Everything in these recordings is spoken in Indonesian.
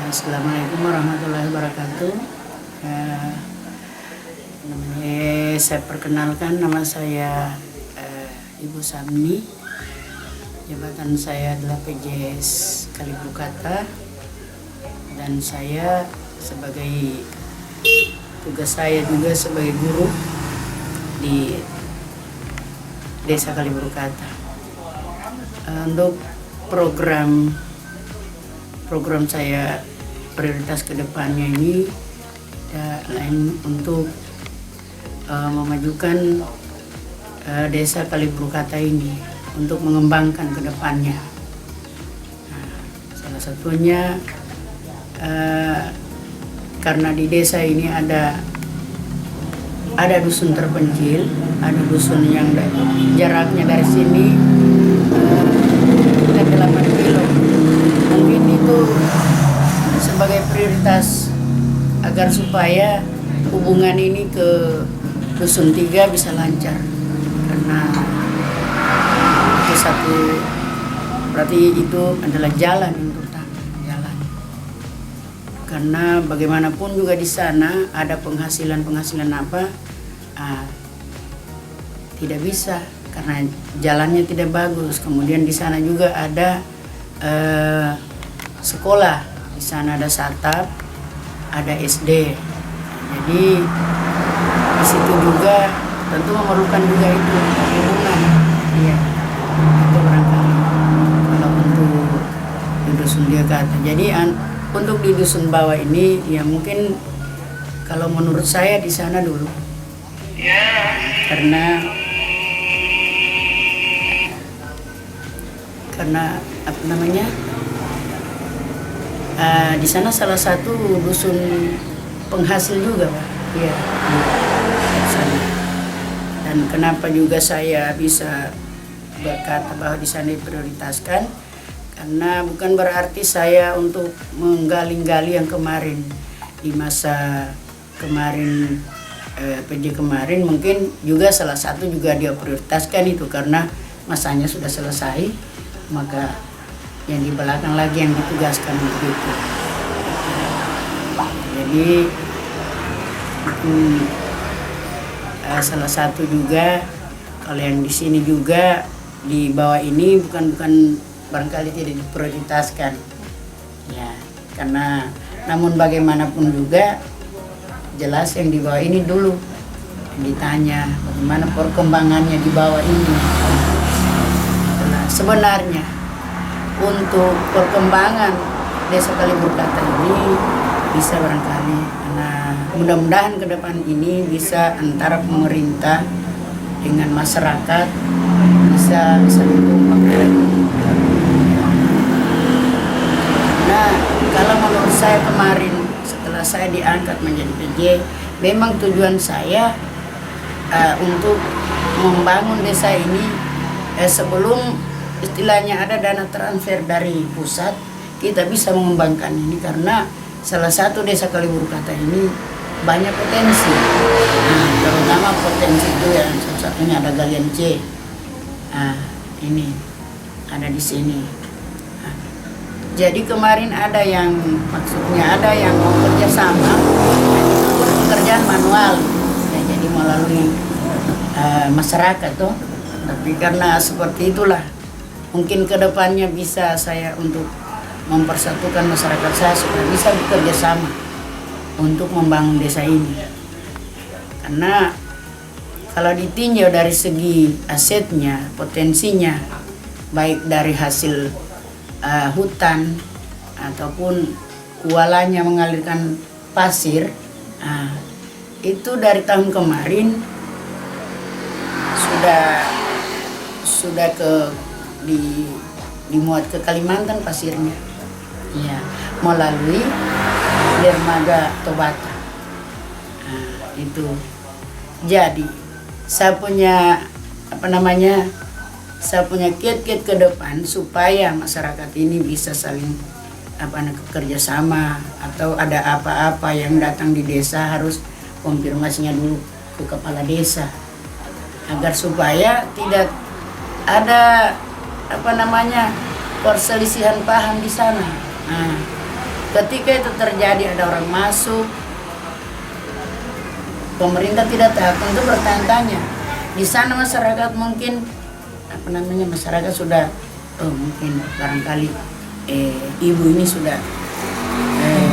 Assalamualaikum warahmatullahi wabarakatuh. Eh, saya perkenalkan, nama saya Ibu Samni. Jabatan saya adalah PJS Kalibrukata, dan saya tugas saya juga sebagai guru di Desa Kalibrukata. Untuk program saya prioritas kedepannya ini lain untuk memajukan Desa Kalibrukata ini untuk mengembangkan kedepannya. Salah satunya karena di desa ini ada dusun terpencil, ada dusun yang jaraknya dari sini 8 kilo. Mungkin itu sebagai prioritas agar supaya hubungan ini ke dusun 3 bisa lancar, karena berarti itu adalah jalan yang utama, jalan. Karena bagaimanapun juga di sana ada penghasilan apa, tidak bisa karena jalannya tidak bagus. Kemudian di sana juga ada sekolah, di sana ada SATAP, ada SD. Jadi di situ juga tentu memerlukan juga itu hubungan. Iya, itu barangkali kalau untuk di dusun dia kata. Jadi untuk di dusun bawah ini ya mungkin kalau menurut saya di sana dulu, karena apa namanya, di sana salah satu dusun penghasil juga, Pak. Iya, di sana. Dan kenapa juga saya bisa berkata bahwa di sana diprioritaskan, karena bukan berarti saya untuk menggali-gali yang kemarin di masa kemarin, PJ kemarin mungkin juga salah satu juga dia prioritaskan itu karena masanya sudah selesai, maka yang di belakang lagi yang ditugaskan begitu. Jadi salah satu juga kalau yang di sini juga di bawah ini bukan barangkali tidak diprioritaskan ya, karena namun bagaimanapun juga jelas yang di bawah ini dulu ditanya bagaimana perkembangannya di bawah ini. Sebenarnya untuk perkembangan Desa Kalibrukata ini bisa barangkali, nah mudah-mudahan ke depan ini bisa antara pemerintah dengan masyarakat bisa saling kompak. Nah, kalau menurut saya kemarin setelah saya diangkat menjadi PJ, memang tujuan saya untuk membangun desa ini sebelum istilahnya ada dana transfer dari pusat, kita bisa mengembangkan ini karena salah satu Desa Kalibrukata ini banyak potensi. Terutama potensi itu yang salah satunya ada galian C. Ini ada di sini. Jadi kemarin ada yang ada yang mau kerjasama, pekerjaan manual, ya, jadi melalui masyarakat tuh. Tapi karena seperti itulah, mungkin kedepannya bisa saya untuk mempersatukan masyarakat saya supaya bisa bekerja sama untuk membangun desa ini. Karena kalau ditinjau dari segi asetnya, potensinya, baik dari hasil hutan ataupun kualanya mengalirkan pasir, itu dari tahun kemarin sudah dimuat ke Kalimantan pasirnya, ya, melalui dermaga Tobata. Itu jadi saya punya kiat-kiat ke depan supaya masyarakat ini bisa saling kerjasama, atau ada apa-apa yang datang di desa harus konfirmasinya dulu ke kepala desa, agar supaya tidak ada perselisihan paham di sana. Ketika itu terjadi ada orang masuk, pemerintah tidak tahu, tentu bertanya-tanya. Di sana masyarakat mungkin masyarakat sudah mungkin barangkali ibu ini sudah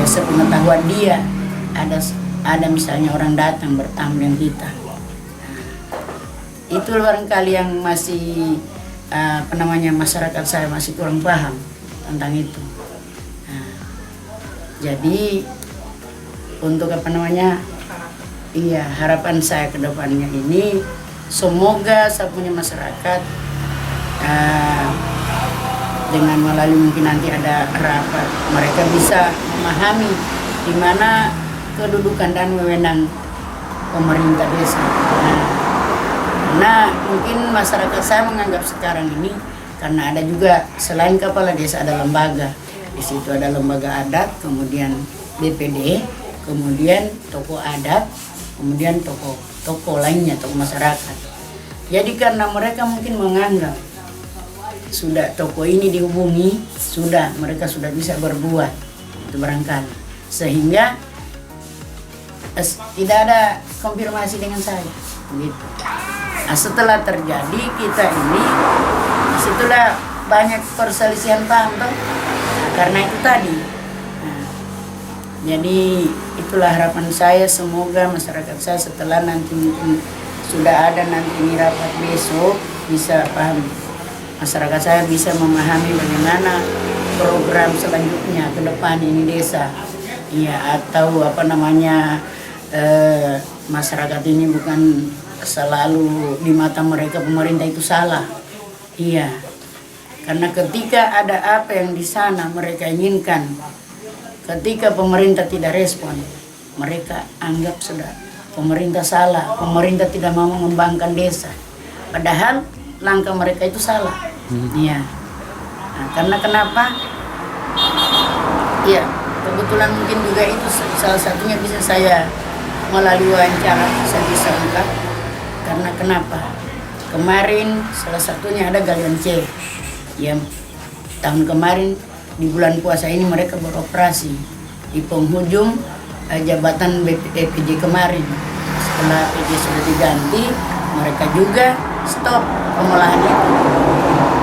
sepengetahuan dia ada misalnya orang datang bertamu dengan kita. Itu barangkali yang masih masyarakat saya masih kurang paham tentang itu. Jadi untuk harapan saya ke depannya ini semoga saya punya masyarakat dengan melalui mungkin nanti ada rapat mereka bisa memahami di mana kedudukan dan wewenang pemerintah desa. Nah, mungkin masyarakat saya menganggap sekarang ini karena ada juga selain kepala desa ada lembaga. Di situ ada lembaga adat, kemudian BPD, kemudian tokoh adat, kemudian tokoh lainnya, tokoh masyarakat. Jadi karena mereka mungkin menganggap sudah tokoh ini dihubungi, mereka sudah bisa berbuat, itu barangkali. Sehingga tidak ada konfirmasi dengan saya, gitu. Nah, setelah terjadi kita ini, disitulah banyak perselisihan paham, toh? Karena itu tadi. Nah, jadi itulah harapan saya, semoga masyarakat saya setelah nanti mungkin sudah ada nanti ini rapat besok bisa paham. Masyarakat saya bisa memahami bagaimana program selanjutnya ke depan ini desa. Iya, atau masyarakat ini bukan selalu di mata mereka pemerintah itu salah. Iya. Karena ketika ada apa yang di sana mereka inginkan, ketika pemerintah tidak respon, mereka anggap sudah pemerintah salah, pemerintah tidak mau mengembangkan desa. Padahal langkah mereka itu salah. Iya. Nah, karena kenapa? Iya, kebetulan mungkin juga itu salah satunya bisa saya melalui wawancara saya bisa ungkap. Karena kenapa? Kemarin salah satunya ada Galian C. Yang tahun kemarin di bulan puasa ini mereka beroperasi di penghujung jabatan BPJ kemarin. Setelah PJ sudah diganti, mereka juga stop pengolahan itu.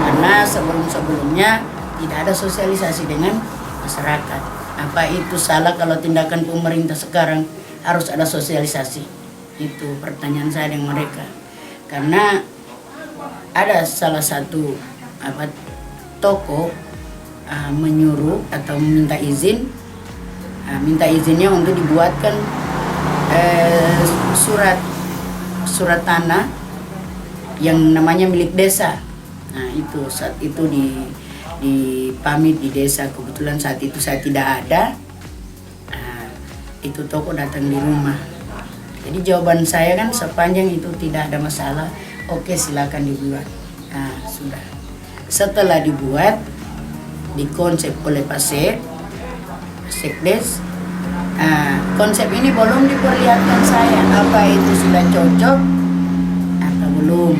Karena sebelum-sebelumnya tidak ada sosialisasi dengan masyarakat. Apa itu salah kalau tindakan pemerintah sekarang harus ada sosialisasi? Itu pertanyaan saya dengan mereka. Karena ada salah satu toko menyuruh atau minta izinnya untuk dibuatkan surat tanah yang namanya milik desa. Nah, itu saat itu di pamit di desa, kebetulan saat itu saya tidak ada. Itu toko datang di rumah. Jadi jawaban saya kan sepanjang itu tidak ada masalah, oke silakan dibuat. Nah, sudah. Setelah dibuat, dikonsep oleh Pak Sekdes. Konsep ini belum diperlihatkan saya apa itu sudah cocok atau belum.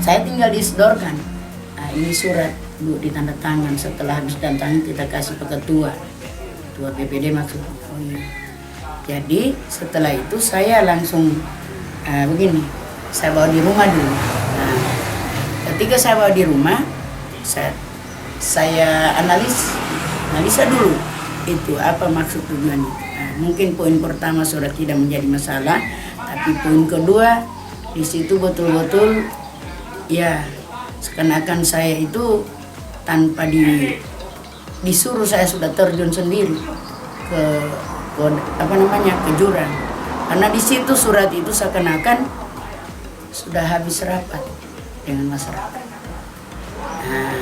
Saya tinggal disodorkan. Ini surat Bu ditanda tangan, setelah habis tanda tangan kita kasih ke ketua BPD maksudnya. Oh iya. Jadi setelah itu saya langsung begini, saya bawa di rumah dulu. Ketika saya bawa di rumah, saya analisa dulu itu apa maksud tujuannya. Mungkin poin pertama sudah tidak menjadi masalah, tapi poin kedua di situ betul-betul ya seakan-akan saya itu tanpa disuruh saya sudah terjun sendiri ke jurang. Karena di situ surat itu seakan-akan sudah habis rapat dengan masyarakat. Nah,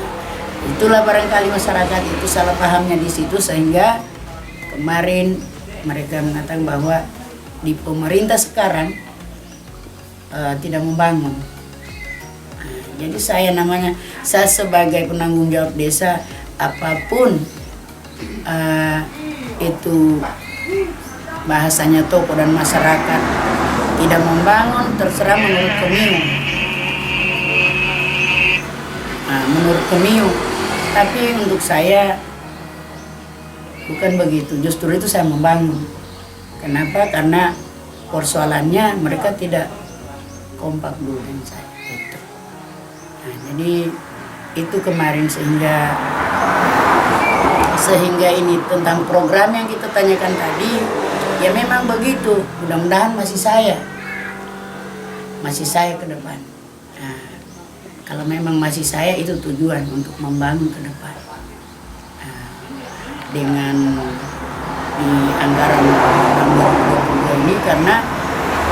itulah barangkali masyarakat itu salah pahamnya di situ, sehingga kemarin mereka mengatakan bahwa di pemerintah sekarang tidak membangun. Jadi saya sebagai penanggung jawab desa, apapun itu bahasanya tokoh dan masyarakat tidak membangun, terserah menurut Kemiu. Tapi untuk saya bukan begitu. Justru itu saya membangun. Kenapa? Karena persoalannya mereka tidak kompak dulu dengan saya. Itu. Nah, jadi itu kemarin sehingga ini tentang program yang kita tanyakan tadi, ya memang begitu. Mudah-mudahan masih saya ke depan. Nah, kalau memang masih saya, itu tujuan untuk membangun ke depan. Nah, dengan di anggaran tahun 2022 ini, karena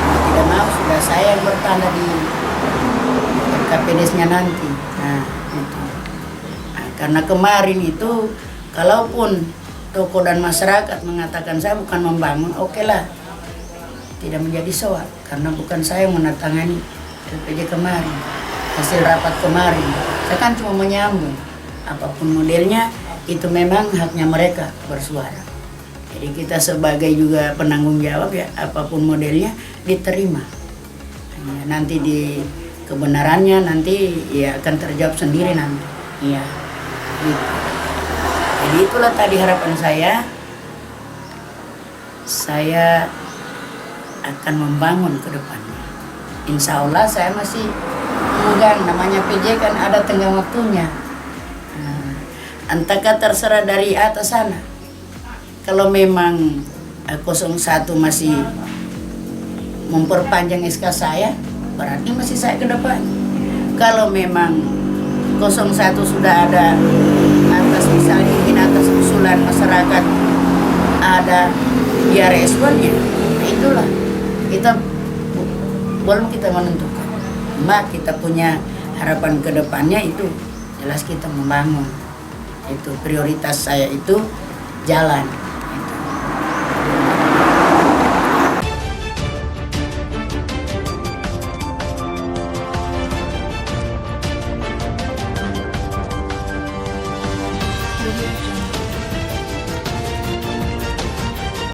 tidak mau sudah saya yang bertanda di KPDS-nya nanti. Nah, itu. Nah, karena kemarin itu, kalaupun tokoh dan masyarakat mengatakan saya bukan membangun, oke lah, tidak menjadi soal, karena bukan saya yang menandatangani LPJ kemarin, hasil rapat kemarin. Saya kan cuma menyambung, apapun modelnya itu memang haknya mereka bersuara. Jadi kita sebagai juga penanggung jawab, ya apapun modelnya diterima. Nanti di kebenarannya nanti ya akan terjawab sendiri nanti. Iya. Gitu. Jadi itulah tadi harapan saya. Saya akan membangun ke depannya. Insya Allah saya masih memegang, namanya PJ kan ada tengah waktunya. Entahkah terserah dari atas sana. Kalau memang 01 masih memperpanjang SK saya, berarti masih saya ke depan. Kalau memang 01 sudah ada atas, misalnya mungkin atas usulan masyarakat ada dia responnya, nah itulah kita belum kita menentukan. Kita punya harapan ke depannya, itu jelas kita membangun. Itu prioritas saya, itu jalan.